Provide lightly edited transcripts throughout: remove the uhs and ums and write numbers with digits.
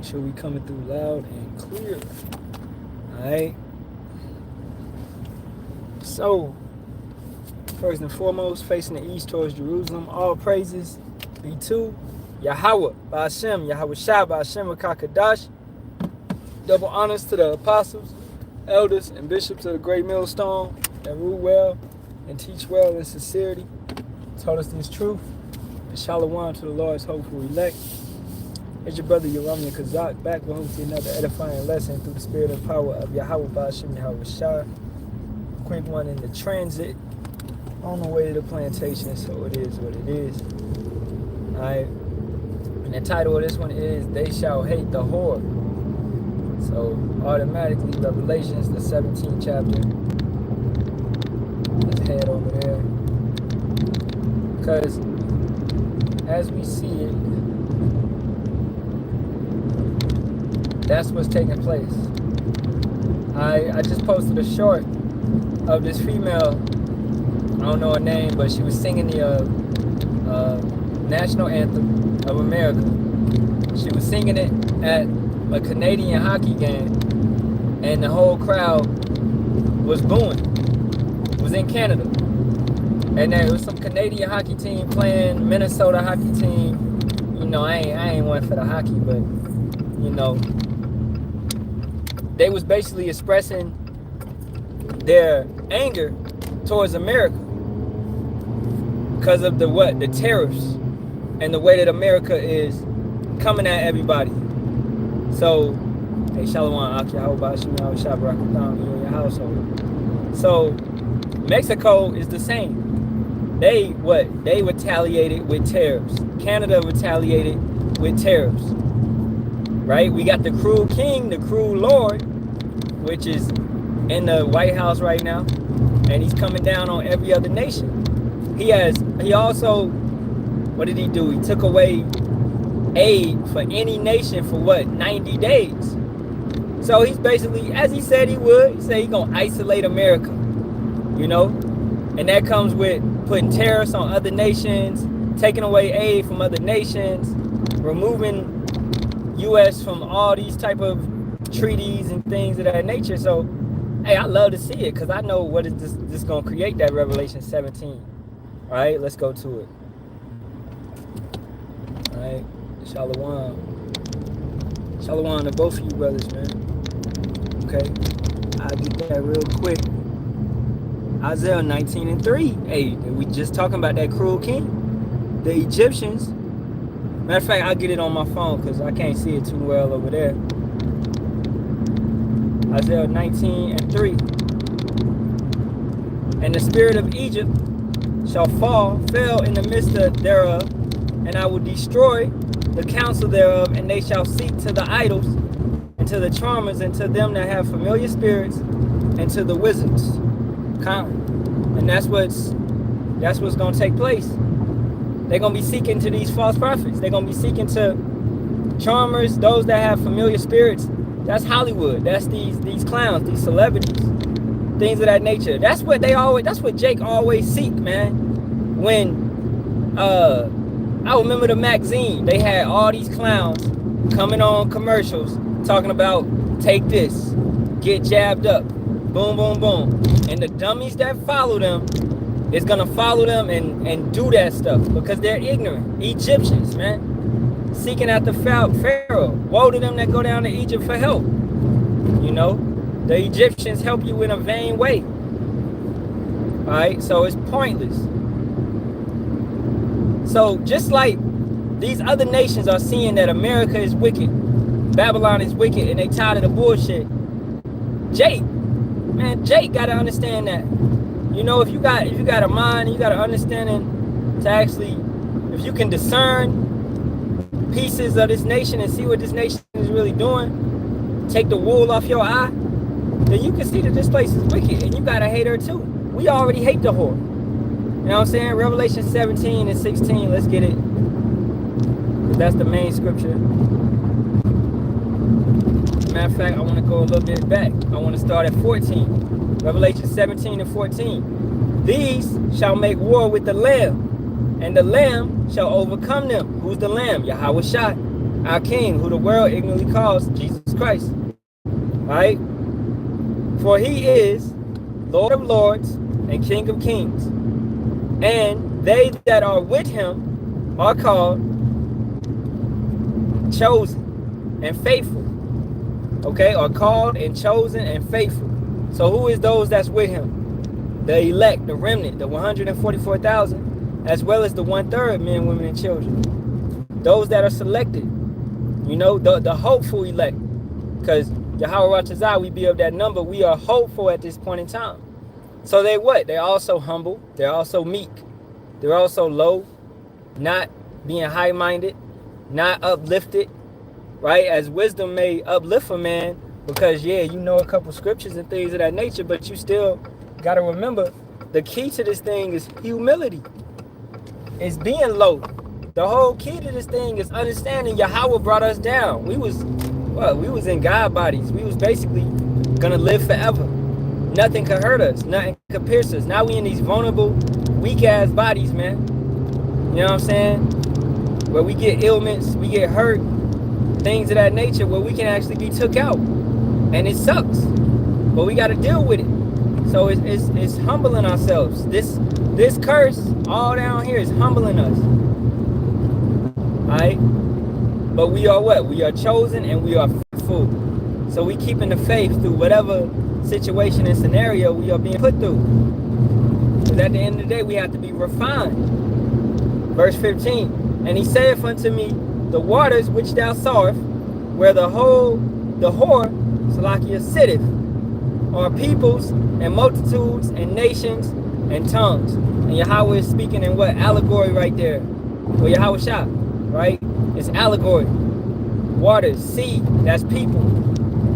Make sure we coming through loud and clear. Alright. So, first and foremost, facing the east towards Jerusalem, all praises be to Yahawah, Bahasham, Yahawashi, Bahasham, Kakadash. Double honors to the apostles, elders, and bishops of the great millstone that rule well and teach well in sincerity. Taught us this truth. And Shalawam to the Lord's hopeful elect. It's your brother Yahawashi Kazak back with hosting another edifying lesson through the spirit and power of Yahawah, Bahasham, Yahawashi. Quick one in the transit on the way to the plantation, so it is what it is. Alright. And the title of this one is They Shall Hate the Whore. So automatically Revelations, the 17th chapter. Let's head over there. Because as we see it, that's what's taking place. I just posted a short of this female, I don't know her name, but she was singing the national anthem of America. She was singing it at a Canadian hockey game, and the whole crowd was booing. It was in Canada, and there was some Canadian hockey team playing Minnesota hockey team. You know, I ain't one for the hockey, but you know, they was basically expressing their anger towards America because of the tariffs and the way that America is coming at everybody. So, hey, Shalawam, Yahawah, Bahasham, Yahawashi, Barak, Ahtham, you and your household. So, Mexico is the same. They retaliated with tariffs. Canada retaliated with tariffs. Right? We got the cruel king, the cruel lord, which is in the White House right now, and he's coming down on every other nation. He also, what did he do? He took away aid for any nation for what, 90 days. So he's basically, as he said he would, he said he's gonna isolate America, you know, and that comes with putting tariffs on other nations, taking away aid from other nations, removing U.S. from all these type of treaties and things of that nature. So hey, I love to see it because I know what is this going to create, that Revelation 17. All right, let's go to it. All right, Shalawam. Shalawam to both of you brothers, man. Okay, I'll get that real quick. Isaiah 19:3. Hey, we just talking about that cruel king. The Egyptians. Matter of fact, I'll get it on my phone because I can't see it too well over there. Isaiah 19:3. And the spirit of Egypt shall fell in the midst thereof, and I will destroy the counsel thereof, and they shall seek to the idols, and to the charmers, and to them that have familiar spirits, and to the wizards. And that's what's gonna take place. They're gonna be seeking to these false prophets. They're gonna be seeking to charmers, those that have familiar spirits. That's Hollywood. That's these clowns, these celebrities, things of that nature. That's what Jake always seek, man. When I remember the magazine, they had all these clowns coming on commercials talking about take this, get jabbed up, boom, boom, boom. And the dummies that follow them is gonna follow them and do that stuff because they're ignorant. Egyptians, man. Seeking after Pharaoh. Woe to them that go down to Egypt for help. You know, the Egyptians help you in a vain way. All right, so it's pointless. So just like these other nations are seeing that America is wicked, Babylon is wicked, and they tired of the bullshit. Jake got to understand that. You know, if you got a mind, you got an understanding to actually, if you can discern pieces of this nation and see what this nation is really doing, take the wool off your eye, then you can see that this place is wicked, and you gotta hate her too. We already hate the whore. You know what I'm saying? Revelation 17:16, let's get it. Because that's the main scripture. Matter of fact, I want to go a little bit back. I want to start at 14. Revelation 17:14. These shall make war with the Lamb, and the Lamb shall overcome them. Who's the Lamb? Yahawashi. our King, who the world ignorantly calls Jesus Christ. Right? For he is Lord of lords and King of kings. And they that are with him are called, chosen, and faithful. Okay? Are called and chosen and faithful. So who is those that's with him? The elect, the remnant, the 144,000, as well as the 1/3 men, women, and children. Those that are selected. You know, the hopeful elect. Because Yahawah, we be of that number. We are hopeful at this point in time. So they what? They're also humble. They're also meek. They're also low, not being high-minded, not uplifted, right? As wisdom may uplift a man, because yeah, you know a couple scriptures and things of that nature, but you still got to remember the key to this thing is humility. It's being low. The whole key to this thing is understanding Yahawah brought us down. We was in God bodies. We was basically gonna live forever. Nothing could hurt us. Nothing could pierce us. Now we in these vulnerable, weak ass bodies, man. You know what I'm saying? Where we get ailments, we get hurt, things of that nature, where we can actually be took out, and it sucks. But we got to deal with it. So it's humbling ourselves. This curse all down here is humbling us. Alright? But we are what? We are chosen and we are faithful. So we keeping the faith through whatever situation and scenario we are being put through. Because at the end of the day, we have to be refined. Verse 15. And he saith unto me, the waters which thou sawest, where the whore, Salakia, sitteth, are peoples and multitudes and nations and tongues. And Yahawah is speaking in what? Allegory right there. Or Yahawashi, right? It's allegory. Waters, sea, that's people.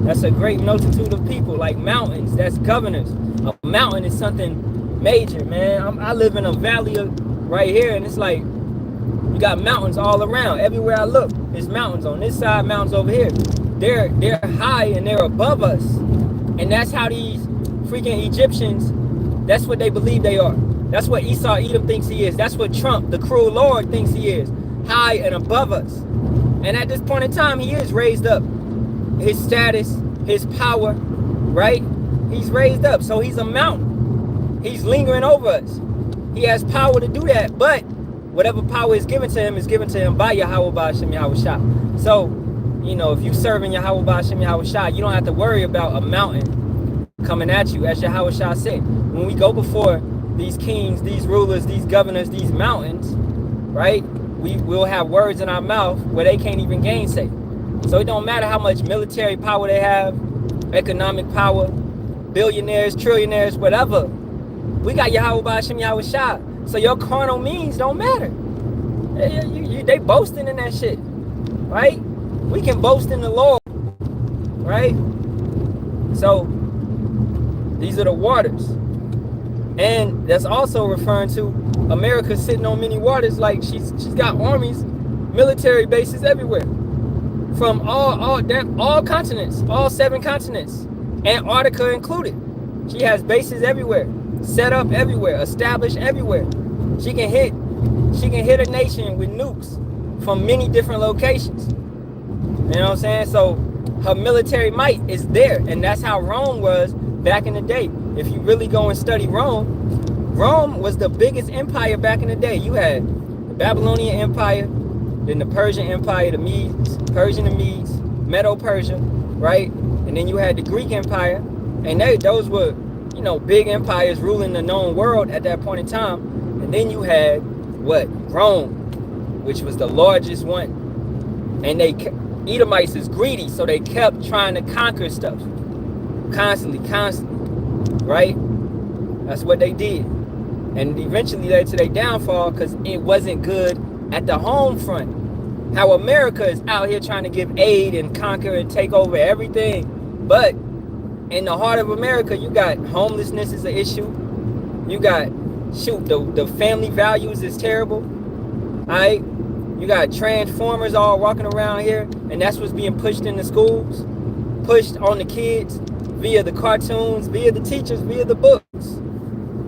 That's a great multitude of people. Like mountains, that's governors. A mountain is something major, man. I live in a valley right here, and it's like you got mountains all around. Everywhere I look, there's mountains on this side, mountains over here. They're high and they're above us. And that's how these freaking Egyptians, that's what they believe they are. That's what Esau Edom thinks he is. That's what Trump, the cruel Lord, thinks he is. High and above us. And at this point in time, he is raised up. His status, his power, right? He's raised up. So he's a mountain. He's lingering over us. He has power to do that. But whatever power is given to him by Yahawah, Bahasham, Yahawashi. So, you know, if you serving Yahawah, Bahasham, Yahawashi, you don't have to worry about a mountain coming at you. As Yahawashi said, when we go before these kings, these rulers, these governors, these mountains, right? We will have words in our mouth where they can't even gainsay. So it don't matter how much military power they have, economic power, billionaires, trillionaires, whatever. We got Yahawah, Bahasham, Yahawashi. So your carnal means don't matter. They boasting in that shit, right? We can boast in the Lord, right? So these are the waters. And that's also referring to America sitting on many waters, like she's got armies, military bases everywhere. From all continents, all 7 continents, Antarctica included. She has bases everywhere, set up everywhere, established everywhere. She can hit a nation with nukes from many different locations. You know what I'm saying? So her military might is there, and that's how Rome was back in the day. If you really go and study Rome was the biggest empire back in the day. You had the Babylonian Empire, then the Persian Empire, the Medes, Persian and Medes, Medo-Persia, right? And then you had the Greek Empire, and those were, you know, big empires ruling the known world at that point in time. And then you had what? Rome, which was the largest one. And Edomites is greedy, so they kept trying to conquer stuff. Constantly, right? That's what they did. And eventually led to their downfall because it wasn't good at the home front. How America is out here trying to give aid and conquer and take over everything. But in the heart of America, you got homelessness is an issue. You got, the family values is terrible. All right? You got transformers all walking around here, and that's what's being pushed in the schools, pushed on the kids via the cartoons, via the teachers, via the books,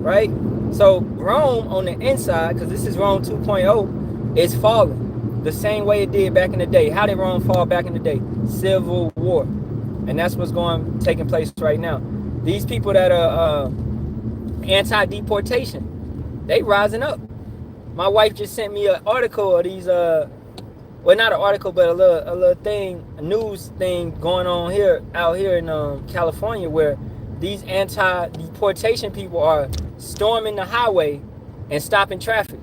right? So Rome on the inside, because this is Rome 2.0, is falling. the same way it did back in the day. How did Rome fall back in the day? Civil war. And that's what's taking place right now. These people that are anti-deportation, they rising up. My wife just sent me an article of these, well, not an article, but a little thing, a news thing going on out here in California, where these anti-deportation people are storming the highway and stopping traffic.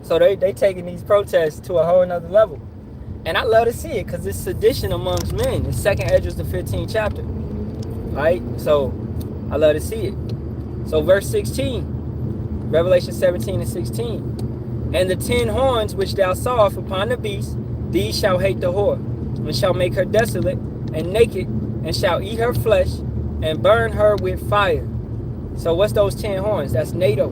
So they taking these protests to a whole nother level. And I love to see it because it's sedition amongst men. It's 2nd Esdras, the 15th chapter. Right? So I love to see it. So verse 16, Revelation 17 and 16. And the 10 horns which thou sawest upon the beast, these shall hate the whore, and shall make her desolate and naked, and shall eat her flesh, and burn her with fire. So what's those 10 horns? That's NATO.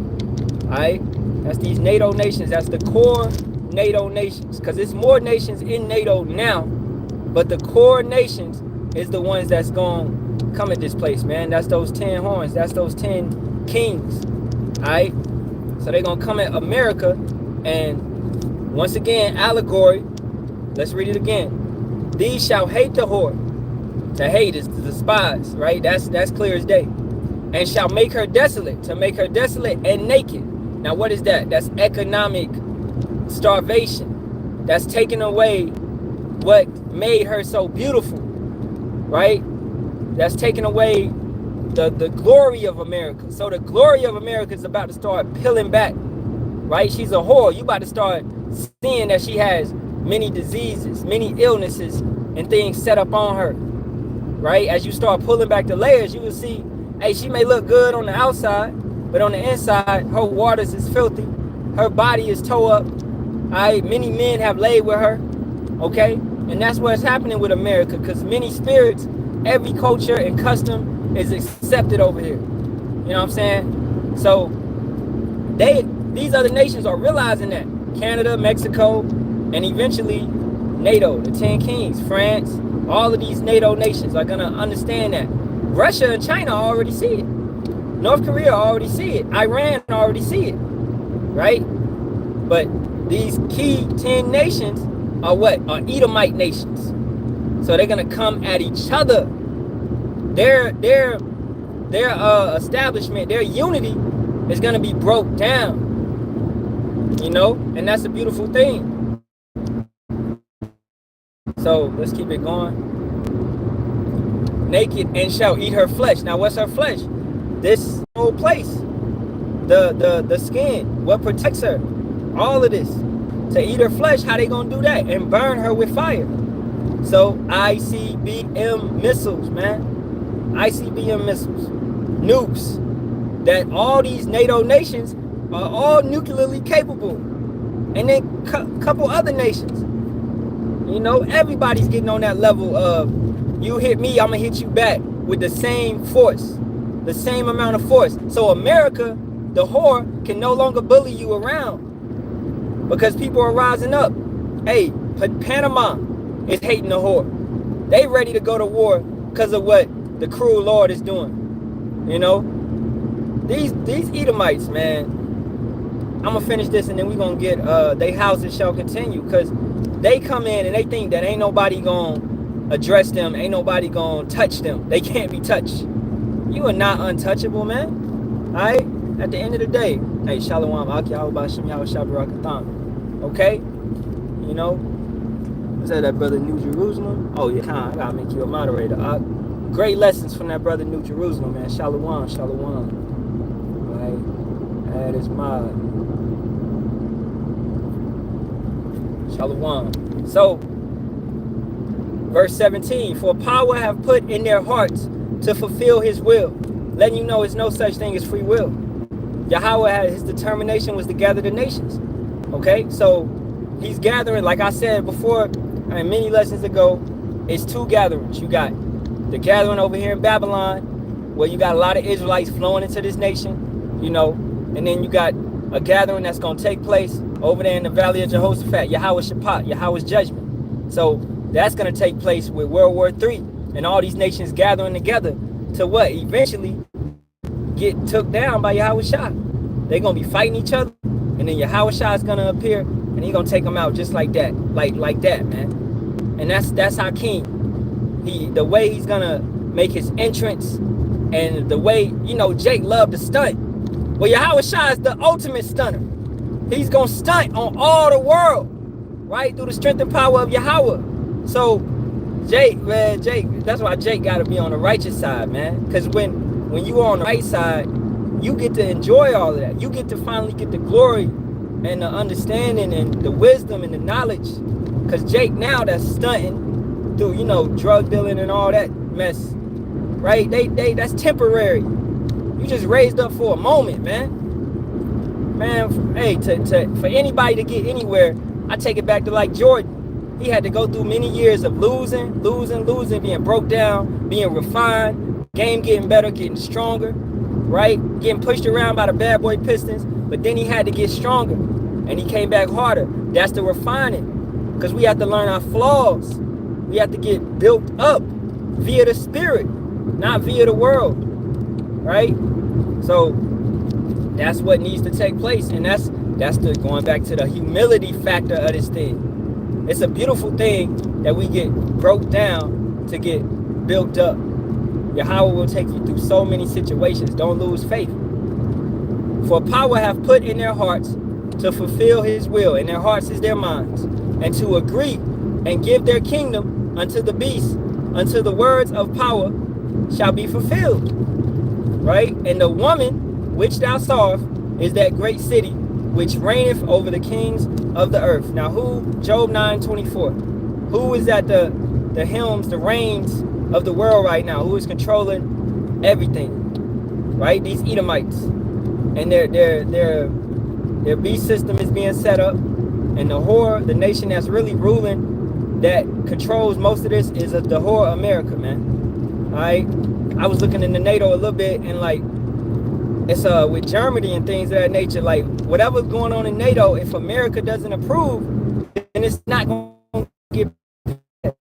Alright? That's these NATO nations. That's the core NATO nations. Because there's more nations in NATO now, but the core nations is the ones that's going to come at this place, man. That's those 10 horns. That's those 10 kings. Alright? So they're going to come at America. And once again, allegory. Let's read it again. These shall hate the whore. To hate is to despise, right? That's clear as day. And shall make her desolate. To make her desolate and naked. Now what is that? That's economic starvation. That's taking away what made her so beautiful, right? That's taking away the glory of America. So the glory of America is about to start peeling back, right? She's a whore. You about to start seeing that she has many diseases, many illnesses, and things set up on her, right? As you start pulling back the layers, you will see, hey, she may look good on the outside, but on the inside, her waters is filthy. Her body is tore up. Many men have laid with her, okay? And that's what's happening with America, because many spirits, every culture and custom is accepted over here. You know what I'm saying? So these other nations are realizing that. Canada, Mexico, and eventually NATO, the 10 kings, France, all of these NATO nations are going to understand that. Russia and China already see it. North Korea already see it. Iran already see it, right? But these key 10 nations are what? Are Edomite nations. So they're going to come at each other. Their establishment, their unity is going to be broke down, you know? And that's a beautiful thing. So let's keep it going. Naked and shall eat her flesh. Now what's her flesh? This whole place, the skin, what protects her, all of this. To eat her flesh, how they gonna do that? And burn her with fire. So ICBM missiles, man. ICBM missiles, nukes, that all these NATO nations are all nuclearly capable. And then couple other nations. You know, everybody's getting on that level of, you hit me, I'm gonna hit you back with the same force. The same amount of force. So America, the whore, can no longer bully you around because people are rising up. Hey, Panama is hating the whore. They ready to go to war because of what the cruel Lord is doing. You know, these Edomites, man. I'm gonna finish this and then we're gonna get they houses shall continue, because they come in and they think that ain't nobody gonna address them, ain't nobody gonna touch them. They can't be touched. You are not untouchable, man. Alright? At the end of the day, hey, Shalawam, Yahawah, Bahasham, Yahawashi, Barak, Ahtham. Okay? You know? Was that brother New Jerusalem? Oh, yeah, I gotta make you a moderator. Great lessons from that brother New Jerusalem, man. Shalawam, Shalawam. Alright? That is my Shalawam. So, verse 17, for power have put in their hearts to fulfill his will, letting you know it's no such thing as free will. Yahawah had his determination was to gather the nations. Okay, so he's gathering, like I said before, many lessons ago, it's two gatherings. You got the gathering over here in Babylon, where you got a lot of Israelites flowing into this nation, you know, and then you got a gathering that's going to take place over there in the valley of Jehoshaphat, Yahweh Shaphat, Yahweh's judgment. So that's going to take place with World War III. And all these nations gathering together to what? Eventually get took down by Yahawashi. They're going to be fighting each other. And then Yahawashi is going to appear. And and he gonna take them out just like that, like that, man. And that's our king. The way he's gonna make his entrance, and the way, you know, Jake loved to stunt. Well, Yahawashi is the ultimate stunner. He's gonna stunt on all the world, right, through the strength and power of Yahawah. So Jake, that's why Jake gotta be on the righteous side, man. Because when you are on the right side, you get to enjoy all of that. You get to finally get the glory and the understanding and the wisdom and the knowledge. Because Jake now that's stunting through, you know, drug dealing and all that mess, right? That's temporary. You just raised up for a moment, man. Man, hey, for anybody to get anywhere, I take it back to like Jordan. He had to go through many years of losing, being broke down, being refined, game getting better, getting stronger, right? Getting pushed around by the bad boy Pistons, but then he had to get stronger, and he came back harder. That's the refining, because we have to learn our flaws. We have to get built up via the spirit, not via the world, right? So that's what needs to take place, and that's the going back to the humility factor of this thing. It's a beautiful thing that we get broke down to get built up. Yahawah will take you through so many situations. Don't lose faith. For power have put in their hearts to fulfill his will, and their hearts is their minds, and to agree and give their kingdom unto the beast, until the words of power shall be fulfilled. Right? And the woman which thou sawest is that great city which reigneth over the kings of the earth. Now who, Job 9:24, who is at the helms, the reins of the world right now? Who is controlling everything? Right? These Edomites. And their beast system is being set up. And the whore, the nation that's really ruling, that controls most of this, is the whore America, man. Alright? I was looking into NATO a little bit, and like, it's with Germany and things of that nature, like whatever's going on in NATO, if America doesn't approve, then it's not going to get better,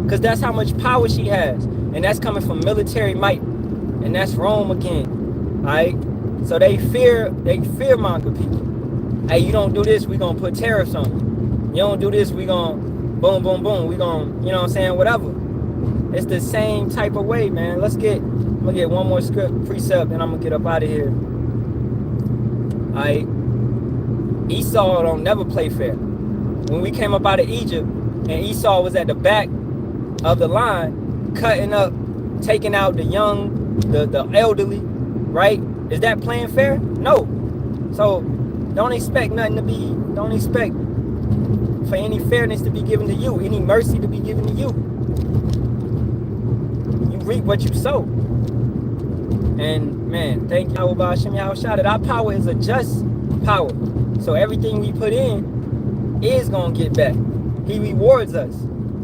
because that's how much power she has, and that's coming from military might, and that's Rome again. All right, so they fear monger people. Hey, you don't do this, we gonna put tariffs on you. You don't do this, we gonna boom, boom, boom. We gonna, you know what I'm saying, whatever. It's the same type of way, man. I'm gonna get one more script precept, and I'm gonna get up out of here. Alright. Esau don't never play fair. When we came up out of Egypt, and Esau was at the back of the line, cutting up, taking out the young, the elderly, right? Is that playing fair? No. So don't expect for any fairness to be given to you, any mercy to be given to you. You reap what you sow. And man, thank you, Bahasham, Yahawashi, that our power is a just power. So everything we put in is going to get back. He rewards us.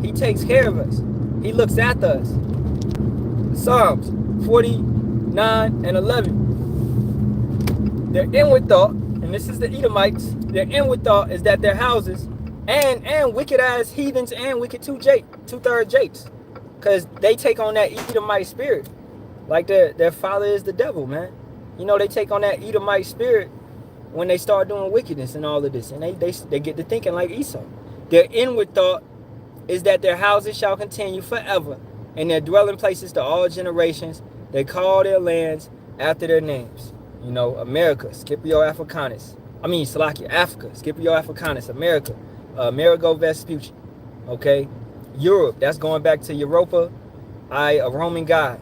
He takes care of us. He looks after us. Psalms 49 and 11. Their inward thought, and this is the Edomites, their inward thought is that their houses, and wicked as heathens and wicked two-third Jakes, because they take on that Edomite spirit. Like their father is the devil, man. You know, they take on that Edomite spirit when they start doing wickedness and all of this. And they get to thinking like Esau. Their inward thought is that their houses shall continue forever, and their dwelling places to all generations. They call their lands after their names. You know, America, Scipio Africanus. Africa, Scipio Africanus, America, Amerigo Vespucci. Okay? Europe, that's going back to Europa, a Roman god.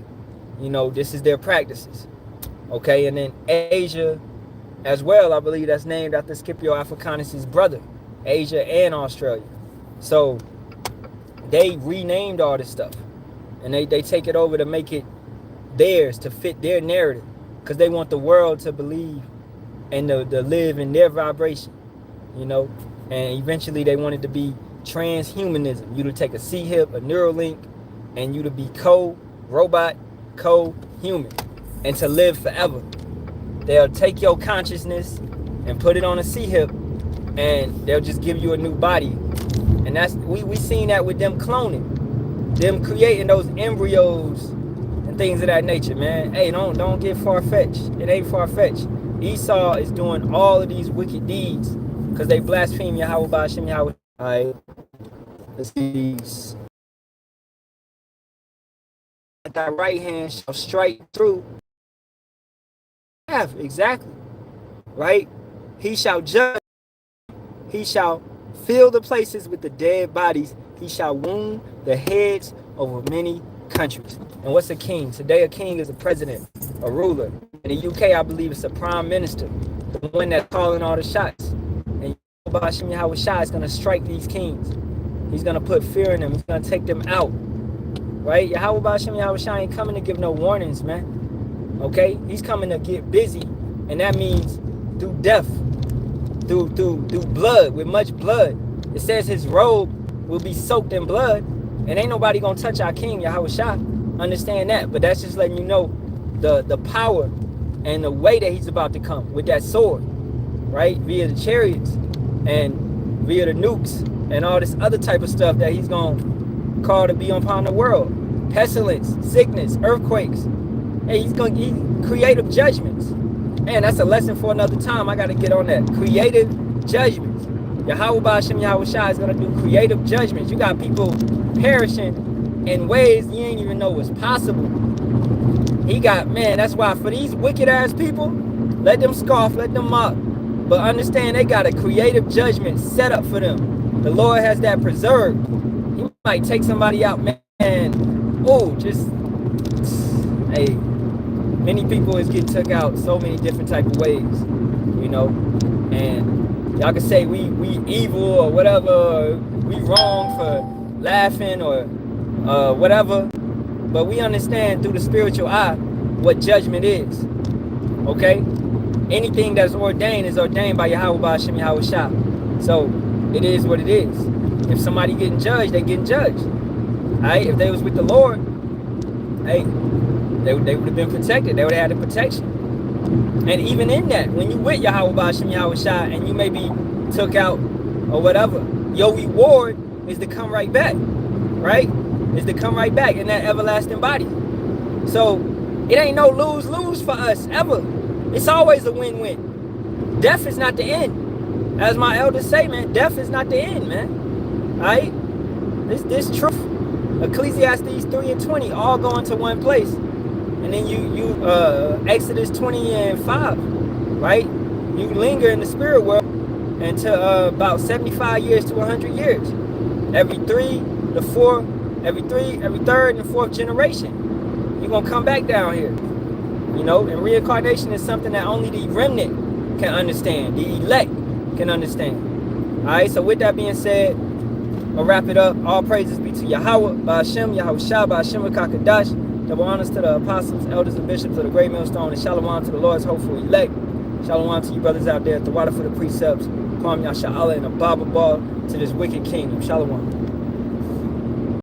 You know, this is their practices. Okay, and then Asia as well, I believe that's named after Scipio Africanus' brother, Asia and Australia. So they renamed all this stuff, and they take it over to make it theirs, to fit their narrative, because they want the world to believe and to live in their vibration, you know. And eventually they want it to be transhumanism. You to take a C-hip, a Neuralink, and you to be co-robot, co-human, and to live forever. They'll take your consciousness and put it on a C-hip, and they'll just give you a new body. And that's we seen that with them cloning, them creating those embryos and things of that nature, man. Hey, don't get far-fetched. It ain't far-fetched. Esau is doing all of these wicked deeds because they blaspheme Yahawah, Bahasham, Yahawah. All right, let's see these. Thy right hand shall strike through. Have exactly right. He shall judge. He shall fill the places with the dead bodies. He shall wound the heads over many countries. And what's a king? Today a king is a president, a ruler. In the UK, I believe it's a prime minister, the one that's calling all the shots. And Bahasham Yahawashi is going to strike these kings. He's going to put fear in them. He's going to take them out. Right? Yahawah Bahasham Yahawashi ain't coming to give no warnings, man. Okay? He's coming to get busy. And that means through death, through blood, with much blood. It says his robe will be soaked in blood. And ain't nobody going to touch our king, Yahawashi. Understand that. But that's just letting you know the power and the way that he's about to come with that sword. Right? Via the chariots and via the nukes and all this other type of stuff that he's going to call to be upon the world. Pestilence, sickness, earthquakes. Hey, he's going to creative judgments. Man, that's a lesson for another time. I got to get on that. Creative judgments. Yahawah Bahasham Yahawashi is going to do creative judgments. You got people perishing in ways you ain't even know was possible. He got, man, that's why for these wicked ass people, let them scoff, let them mock. But understand they got a creative judgment set up for them. The Lord has that preserved. He might take somebody out, man. Oh, just, hey, many people is getting took out so many different type of ways, you know. And y'all can say we evil or whatever, or we wrong for laughing or whatever. But we understand through the spiritual eye what judgment is. Okay? Anything that's ordained is ordained by Yahawah Bahasham Yahawashi. So it is what it is. If somebody getting judged, they getting judged. Alright? If they was with the Lord, hey, they would have been protected. They would have had the protection. And even in that, when you with Yahawah Bahasham Yahawashi and you may be took out or whatever, your reward is to come right back. Right? Is to come right back in that everlasting body. So it ain't no lose-lose for us ever. It's always a win-win. Death is not the end. As my elders say, man, death is not the end, man. Alright? This truth. Ecclesiastes 3 and 20 all go into one place. And then you Exodus 20 and 5, right? You linger in the spirit world until about 75 years to 100 years. Every third and fourth generation, you're gonna come back down here. You know, and reincarnation is something that only the remnant can understand, the elect can understand. Alright, so with that being said, I'll wrap it up. All praises be to Yahawah, Bahasham, Yahawashi, Bahasham, Kakadash. Double honors to the apostles, elders, and bishops of the great millstone, and Shalawam to the Lord's hopeful elect. Shalawam to you brothers out there at the water for the precepts. Kwam Yasharahla and a Bible ball to this wicked kingdom. Shalawam.